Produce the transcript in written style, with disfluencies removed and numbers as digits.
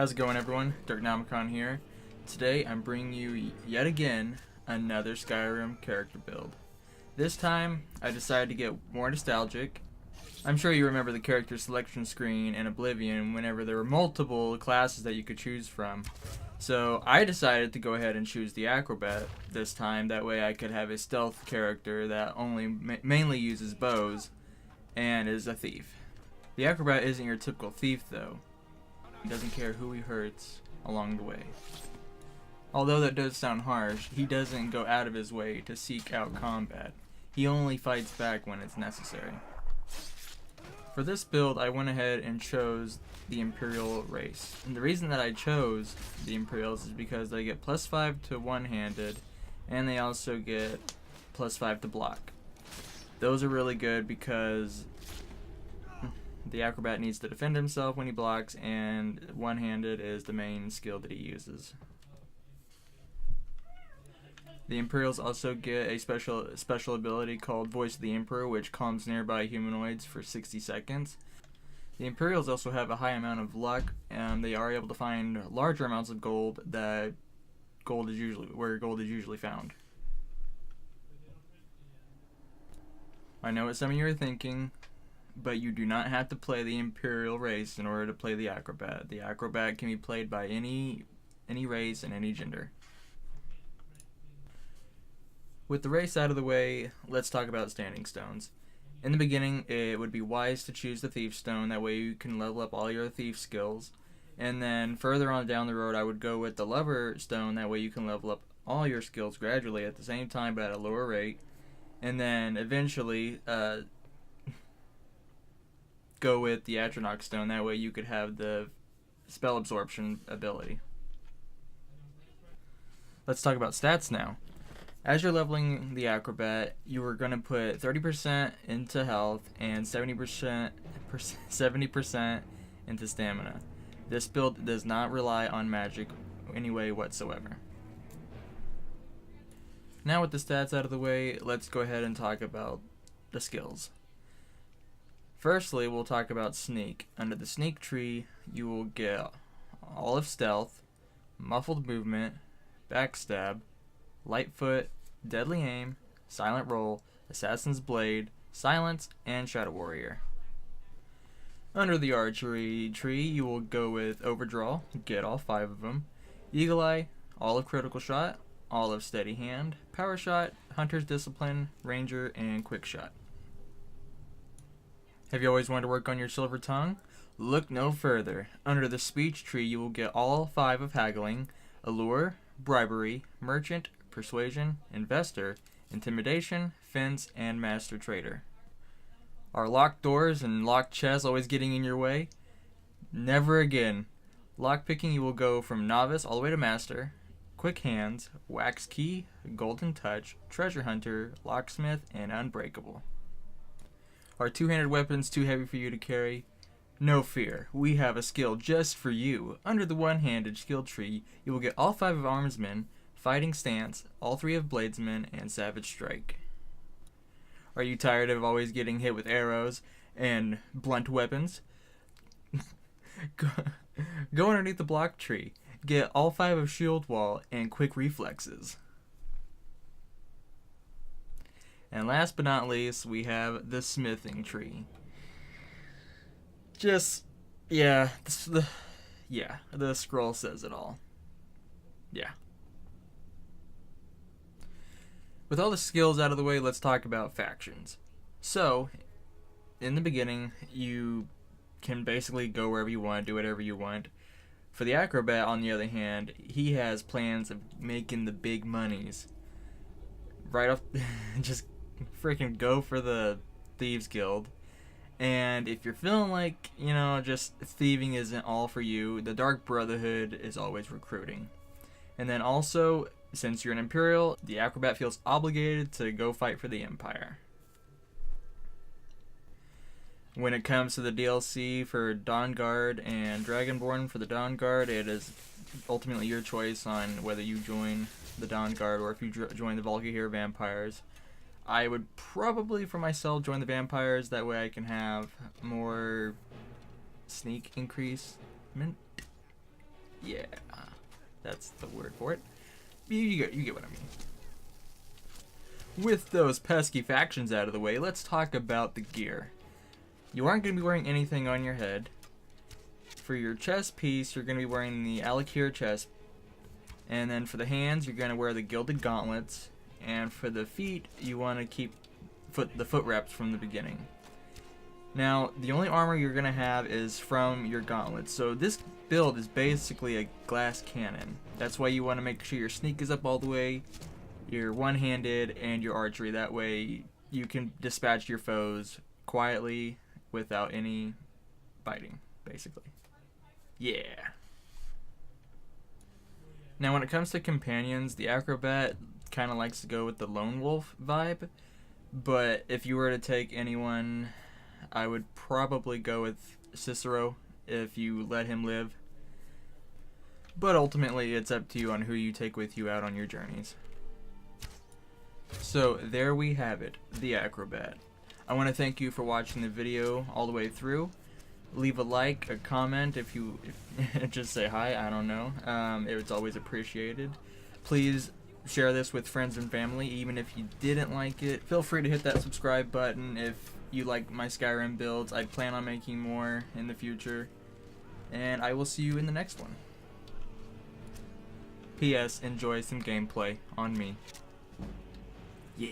How's it going, everyone? Derknomicon here. Today I'm bringing you yet again another Skyrim character build. This time I decided to get more nostalgic. I'm sure you remember the character selection screen in Oblivion whenever there were multiple classes that you could choose from. So I decided to go ahead and choose the Acrobat this time. That way I could have a stealth character that only mainly uses bows and is a thief. The Acrobat isn't your typical thief though. He doesn't care who he hurts along the way. Although that does sound harsh, he doesn't go out of his way to seek out combat. He only fights back when it's necessary. For this build, I went ahead and chose the Imperial race. And the reason that I chose the Imperials is because they get +5 to one-handed, and they also get +5 to block. Those are really good because the Acrobat needs to defend himself when he blocks, and one-handed is the main skill that he uses. The Imperials also get a special ability called Voice of the Emperor, which calms nearby humanoids for 60 seconds. The Imperials also have a high amount of luck, and they are able to find larger amounts of gold where gold is usually found. I know what some of you are thinking, but you do not have to play the Imperial race in order to play the Acrobat. The Acrobat can be played by any race and any gender. With the race out of the way, let's talk about standing stones. In the beginning, it would be wise to choose the Thief Stone, that way you can level up all your thief skills. And then further on down the road, I would go with the Lover Stone, that way you can level up all your skills gradually at the same time but at a lower rate. And then eventually, go with the Atronach Stone, that way you could have the spell absorption ability. Let's talk about stats now. As you're leveling the Acrobat, you are going to put 30% into health and 70% into stamina. This build does not rely on magic any way whatsoever. Now with the stats out of the way, let's go ahead and talk about the skills. Firstly, we'll talk about Sneak. Under the Sneak tree, you will get all of Stealth, Muffled Movement, Backstab, Lightfoot, Deadly Aim, Silent Roll, Assassin's Blade, Silence, and Shadow Warrior. Under the Archery tree, you will go with Overdraw, get all 5 of them, Eagle Eye, all of Critical Shot, all of Steady Hand, Power Shot, Hunter's Discipline, Ranger, and Quick Shot. Have you always wanted to work on your Silver Tongue? Look no further. Under the Speech tree, you will get all 5 of Haggling, Allure, Bribery, Merchant, Persuasion, Investor, Intimidation, Fence, and Master Trader. Are locked doors and locked chests always getting in your way? Never again. Lockpicking, you will go from Novice all the way to Master, Quick Hands, Wax Key, Golden Touch, Treasure Hunter, Locksmith, and Unbreakable. Are two-handed weapons too heavy for you to carry? No fear, we have a skill just for you. Under the one-handed skill tree, you will get all 5 of Armsmen, Fighting Stance, all 3 of Bladesman, and Savage Strike. Are you tired of always getting hit with arrows and blunt weapons? Go underneath the block tree. Get all 5 of Shield Wall and Quick Reflexes. And last but not least, we have the Smithing tree. The scroll says it all. Yeah. With all the skills out of the way, let's talk about factions. So, in the beginning, you can basically go wherever you want, do whatever you want. For the Acrobat, on the other hand, he has plans of making the big monies. Right off, just freaking go for the Thieves Guild. And if you're feeling like, just thieving isn't all for you, the Dark Brotherhood is always recruiting. And then also, since you're an Imperial, the Acrobat feels obligated to go fight for the Empire. When it comes to the DLC for Dawnguard and Dragonborn for the Dawnguard, it is ultimately your choice on whether you join the Dawnguard or if you join the Volkihir Vampires. I would probably, for myself, join the Vampires. That way I can have more sneak increasement. Yeah, that's the word for it. You get what I mean. With those pesky factions out of the way, let's talk about the gear. You aren't going to be wearing anything on your head. For your chest piece, you're going to be wearing the Alakir chest. And then for the hands, you're going to wear the Gilded Gauntlets. And for the feet, you want to keep the foot wraps from the beginning. Now, the only armor you're going to have is from your gauntlets. So this build is basically a glass cannon. That's why you want to make sure your sneak is up all the way, your one-handed, and your archery. That way you can dispatch your foes quietly without any biting, basically. Yeah. Now, when it comes to companions, the Acrobat kind of likes to go with the lone wolf vibe. But if you were to take anyone, I would probably go with Cicero if you let him live. But ultimately, it's up to you on who you take with you out on your journeys. So there we have it, the Acrobat. I want to thank you for watching the video all the way through. Leave a like, a comment if just say hi, I don't know. It's always appreciated. Please share this with friends and family, even if you didn't like it. Feel free to hit that subscribe button if you like my Skyrim builds. I plan on making more in the future. And I will see you in the next one. P.S. Enjoy some gameplay on me. Yeah.